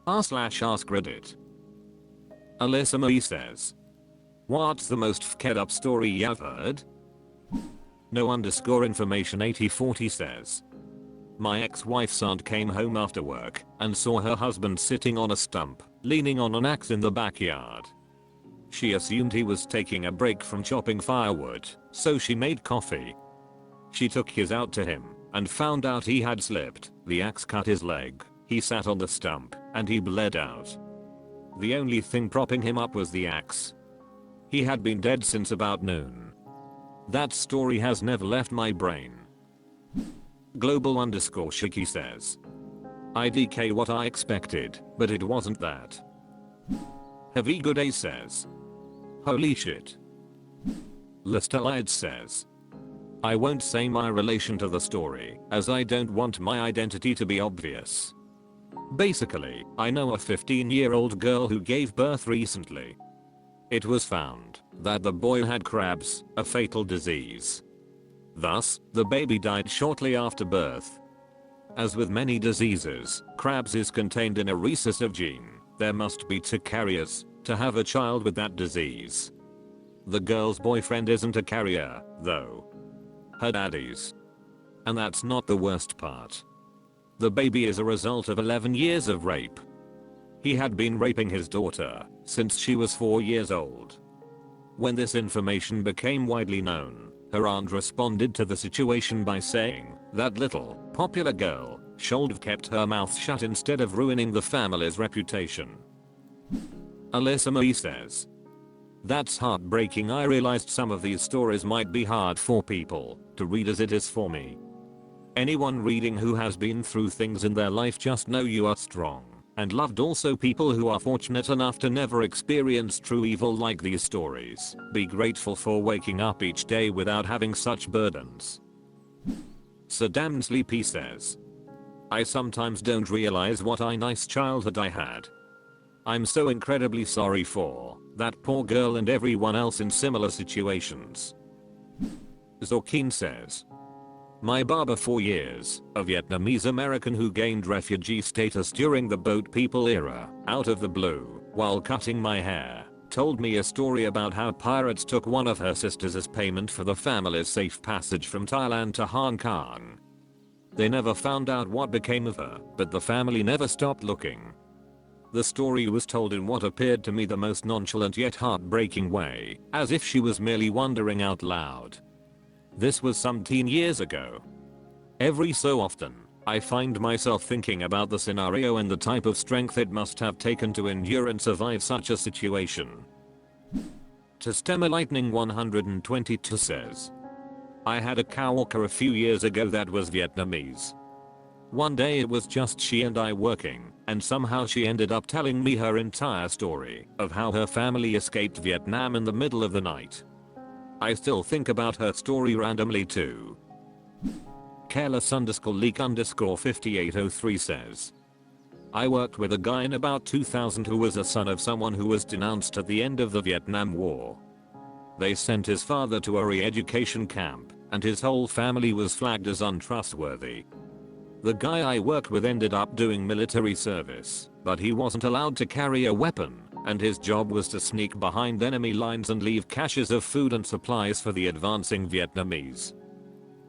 r/AskReddit. Alyssa Marie says, what's the most fked up story you've heard? No_information 8040 says, my ex-wife's aunt came home after work and saw her husband sitting on a stump, leaning on an axe in the backyard. She assumed he was taking a break from chopping firewood, so she made coffee. She took his out to him and found out he had slipped. The axe cut his leg, he sat on the stump, and he bled out. The only thing propping him up was the axe. He had been dead since about noon. That story has never left my brain. Global_Shiki says, IDK what I expected, but it wasn't that. Heavy Good Day says, holy shit. Listelide says, I won't say my relation to the story, as I don't want my identity to be obvious. Basically, I know a 15-year-old girl who gave birth recently. It was found that the boy had crabs, a fatal disease. Thus, the baby died shortly after birth. As with many diseases, crabs is contained in a recessive gene. There must be two carriers to have a child with that disease. The girl's boyfriend isn't a carrier, though. Her dad is. And that's not the worst part. The baby is a result of 11 years of rape. He had been raping his daughter since she was 4 years old. When this information became widely known, her aunt responded to the situation by saying, that little, popular girl should have kept her mouth shut instead of ruining the family's reputation. Alyssa Marie says, that's heartbreaking. I realized some of these stories might be hard for people to read as it is for me. Anyone reading who has been through things in their life, just know you are strong and loved. Also, people who are fortunate enough to never experience true evil like these stories, be grateful for waking up each day without having such burdens. So damn sleepy says, I sometimes don't realize what a nice childhood I had. I'm so incredibly sorry for that poor girl and everyone else in similar situations. Zorkeen says, my barber 4 years, a Vietnamese American who gained refugee status during the boat people era, out of the blue, while cutting my hair, told me a story about how pirates took one of her sisters as payment for the family's safe passage from Thailand to Hong Kong. They never found out what became of her, but the family never stopped looking. The story was told in what appeared to me the most nonchalant yet heartbreaking way, as if she was merely wondering out loud. This was some 10 years ago. Every so often, I find myself thinking about the scenario and the type of strength it must have taken to endure and survive such a situation. To Stemmer Lightning 122 says, I had a coworker a few years ago that was Vietnamese. One day it was just she and I working, and somehow she ended up telling me her entire story of how her family escaped Vietnam in the middle of the night. I still think about her story randomly too. Careless_leak_5803 says, I worked with a guy in about 2000 who was a son of someone who was denounced at the end of the Vietnam War. They sent his father to a re-education camp, and his whole family was flagged as untrustworthy. The guy I worked with ended up doing military service, but he wasn't allowed to carry a weapon, and his job was to sneak behind enemy lines and leave caches of food and supplies for the advancing Vietnamese.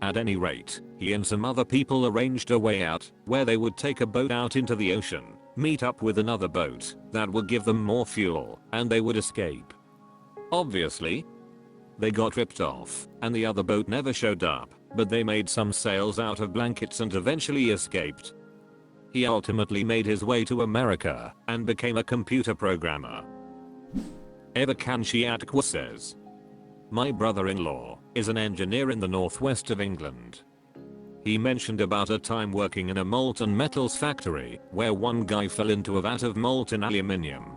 At any rate, he and some other people arranged a way out, where they would take a boat out into the ocean, meet up with another boat that would give them more fuel, and they would escape. Obviously, they got ripped off, and the other boat never showed up, but they made some sails out of blankets and eventually escaped. He ultimately made his way to America and became a computer programmer. Everkanshiatkwa says, my brother-in-law is an engineer in the northwest of England. He mentioned about a time working in a molten metals factory where one guy fell into a vat of molten aluminium.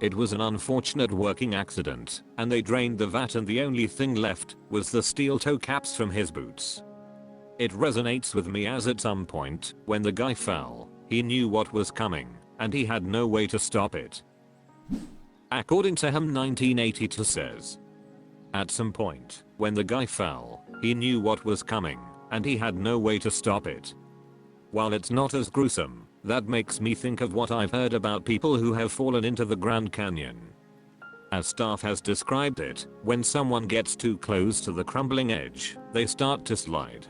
It was an unfortunate working accident, and they drained the vat and the only thing left was the steel toe caps from his boots. It resonates with me as at some point, when the guy fell, he knew what was coming, and he had no way to stop it. According to him 1982 says, at some point, when the guy fell, he knew what was coming, and he had no way to stop it. While it's not as gruesome, that makes me think of what I've heard about people who have fallen into the Grand Canyon. As staff has described it, when someone gets too close to the crumbling edge, they start to slide.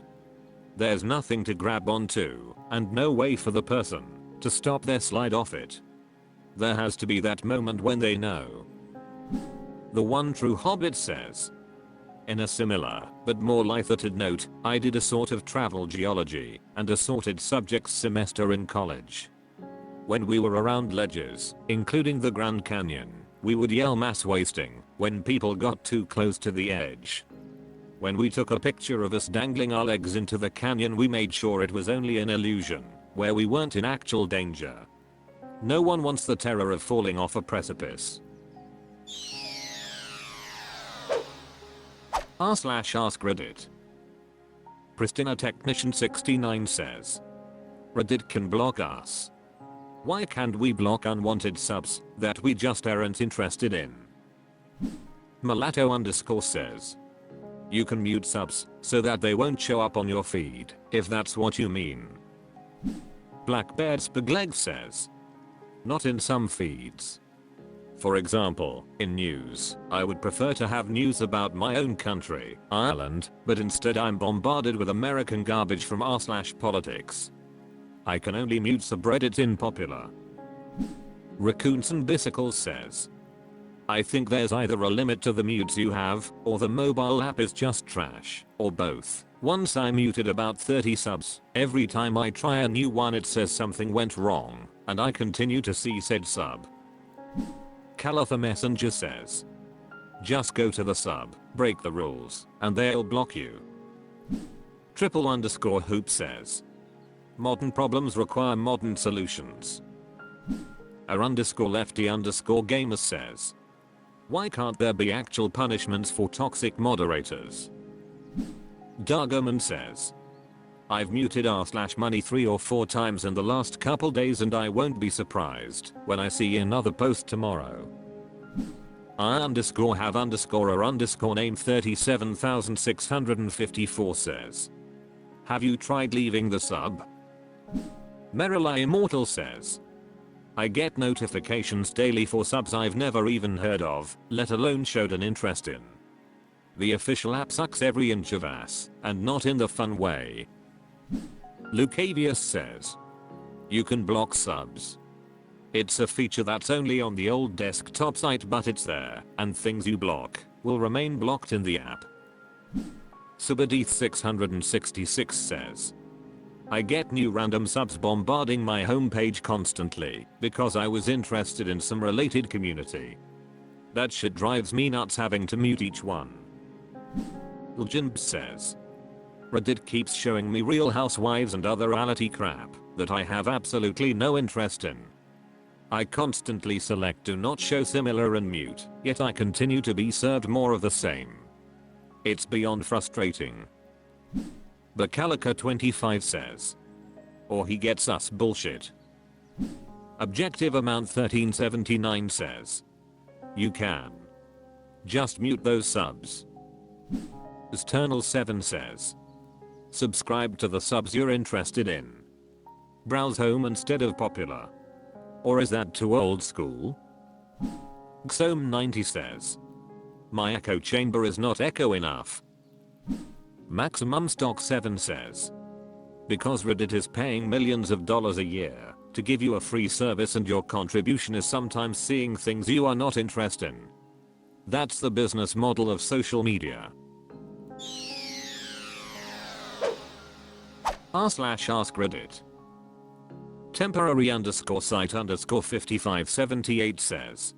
There's nothing to grab onto, and no way for the person to stop their slide off it. There has to be that moment when they know. The One True Hobbit says, in a similar, but more lighthearted note, I did a sort of travel geology and assorted subjects semester in college. When we were around ledges, including the Grand Canyon, we would yell mass wasting when people got too close to the edge. When we took a picture of us dangling our legs into the canyon, we made sure it was only an illusion, where we weren't in actual danger. No one wants the terror of falling off a precipice. r/AskReddit. Pristina Technician 69 says, Reddit can block us. Why can't we block unwanted subs that we just aren't interested in? Mulatto_ says, you can mute subs so that they won't show up on your feed, if that's what you mean. Blackbeard Spagleg says, not in some feeds. For example, in news, I would prefer to have news about my own country, Ireland, but instead I'm bombarded with American garbage from r/politics. I can only mute subreddits in popular. Raccoonson Bicycle says, I think there's either a limit to the mutes you have, or the mobile app is just trash, or both. Once I muted about 30 subs, every time I try a new one it says something went wrong, and I continue to see said sub. Calitha Messenger says, just go to the sub, break the rules, and they'll block you. Triple_hoop says, modern problems require modern solutions. r_lefty_gamer says, why can't there be actual punishments for toxic moderators? Dargoman says, I've muted r/money 3 or 4 times in the last couple days and I won't be surprised when I see another post tomorrow. I_have_a_name 37,654 says, have you tried leaving the sub? Merrily Immortal says, I get notifications daily for subs I've never even heard of, let alone showed an interest in. The official app sucks every inch of ass, and not in the fun way. Lucavius says, you can block subs. It's a feature that's only on the old desktop site, but it's there, and things you block will remain blocked in the app. Subreddit 666 says, I get new random subs bombarding my homepage constantly because I was interested in some related community. That shit drives me nuts having to mute each one. Ljinb says, Reddit keeps showing me Real Housewives and other reality crap that I have absolutely no interest in. I constantly select do not show similar and mute, yet I continue to be served more of the same. It's beyond frustrating. Bacalica25 says, or he gets us bullshit. Objective Amount 1379 says, you can just mute those subs. Sternal7 says, subscribe to the subs you're interested in. Browse home instead of popular. Or is that too old school? Xome90 says, my echo chamber is not echo enough. Maximum Stock 7 says, because Reddit is paying millions of dollars a year to give you a free service and your contribution is sometimes seeing things you are not interested in. That's the business model of social media. r/AskReddit. Temporary_site_5578 says,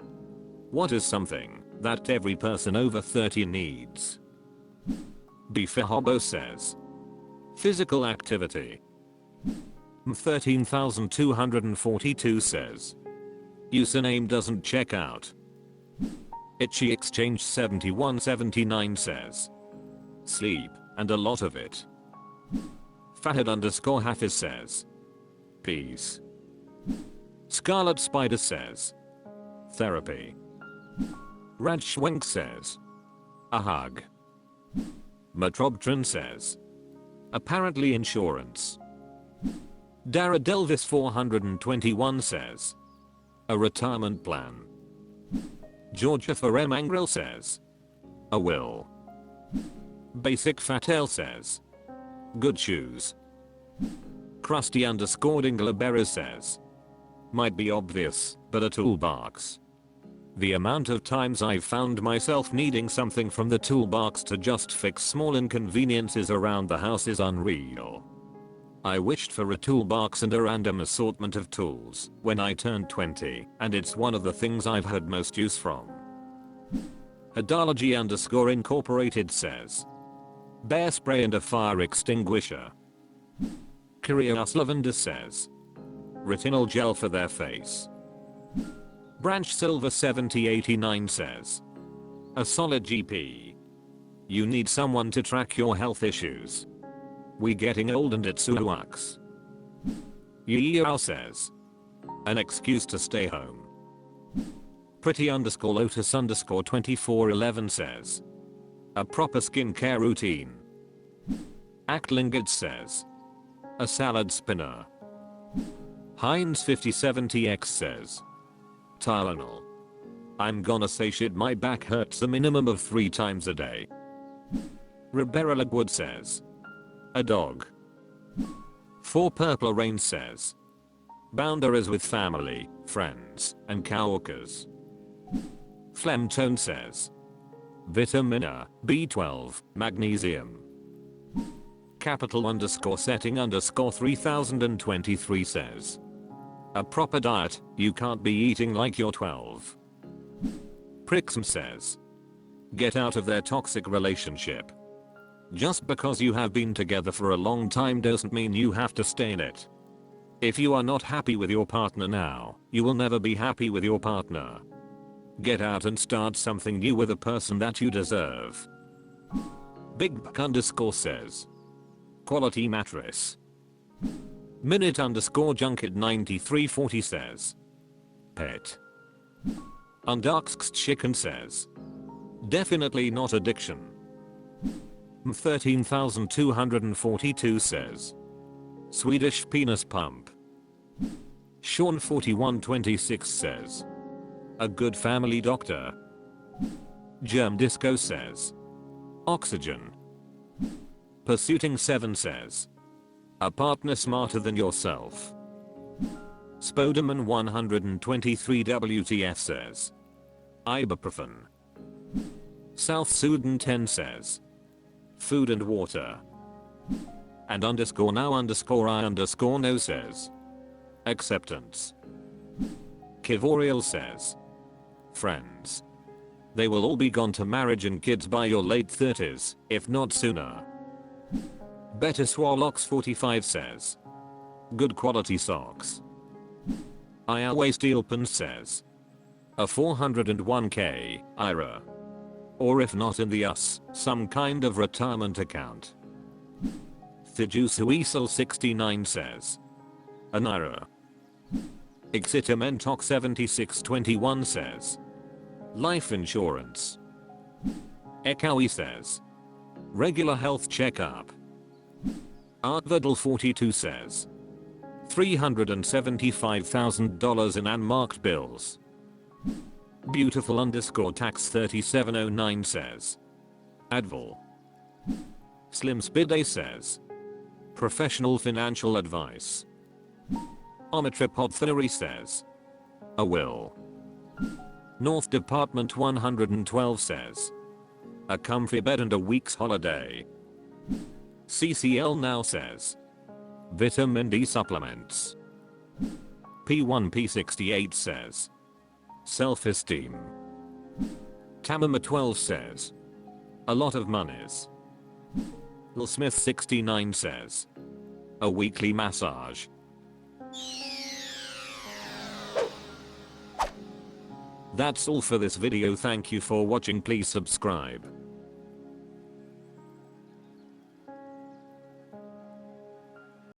what is something that every person over 30 needs? Beefahobo says, physical activity. 13,242 says, username doesn't check out. Itchy Exchange 7179 says, sleep, and a lot of it. Fahad_Hafiz says, peace. Scarlet Spider says, therapy. Rajschwenk says, a hug. Matrobtron says, apparently insurance. Dara Delvis 421 says, a retirement plan. Georgia Farem Angril says, a will. Basic Fatel says, good shoes. Krusty_Dingleberry says, might be obvious, but a toolbox. The amount of times I've found myself needing something from the toolbox to just fix small inconveniences around the house is unreal. I wished for a toolbox and a random assortment of tools when I turned 20, and it's one of the things I've had most use from. Hadology_Incorporated says, bear spray and a fire extinguisher. Kyrios Lavender says, retinol gel for their face. Branch Silver 7089 says, a solid GP. You need someone to track your health issues. We getting old and it sucks. Yeo says, an excuse to stay home. Pretty_Lotus_2411 says, a proper skincare routine. Actlingid says, a salad spinner. Heinz 5070X says, Tylenol. I'm gonna say shit, my back hurts a minimum of 3 times a day. Ribera Legwood says, a dog. 4 Purple Rain says, boundaries with family, friends, and coworkers. Flemtone says, vitamin A, B12, magnesium. Capital_setting_3023 says, a proper diet, you can't be eating like you're 12. Prixm says, get out of their toxic relationship. Just because you have been together for a long time doesn't mean you have to stay in it. If you are not happy with your partner now, you will never be happy with your partner. Get out and start something new with a person that you deserve. Big__ says, quality mattress. Minute_Junket 9340 says, pet. Undarksks Chicken says, definitely not addiction. 13242 says, Swedish penis pump. Sean 4126 says, a good family doctor. Germ Disco says, oxygen. Pursuiting 7 says, a partner smarter than yourself. Spoderman 123 WTF says, ibuprofen. South Sudan 10 says, food and water. And _now_I_no says, acceptance. Kivoriel says, friends. They will all be gone to marriage and kids by your late 30s, if not sooner. Better Swallox 45 says, good quality socks. Iowa Steelpan says, a 401k, IRA. Or if not in the US, some kind of retirement account. Thijusuisel 69 says, an IRA. Exitamentok 7621 says, life insurance. Ekawi says, regular health checkup. Artvedal 42 says, $375,000 in unmarked bills. Beautiful_tax 3709 says, Advil. Slim Spide says, professional financial advice. Ometripod Theory says, a will. North Department 112 says, a comfy bed and a week's holiday. CCL Now says, vitamin D supplements. P1P68 says, self-esteem. Tamama 12 says, a lot of monies. Lil Smith 69 says, a weekly massage. That's all for this video. Thank you for watching. Please subscribe.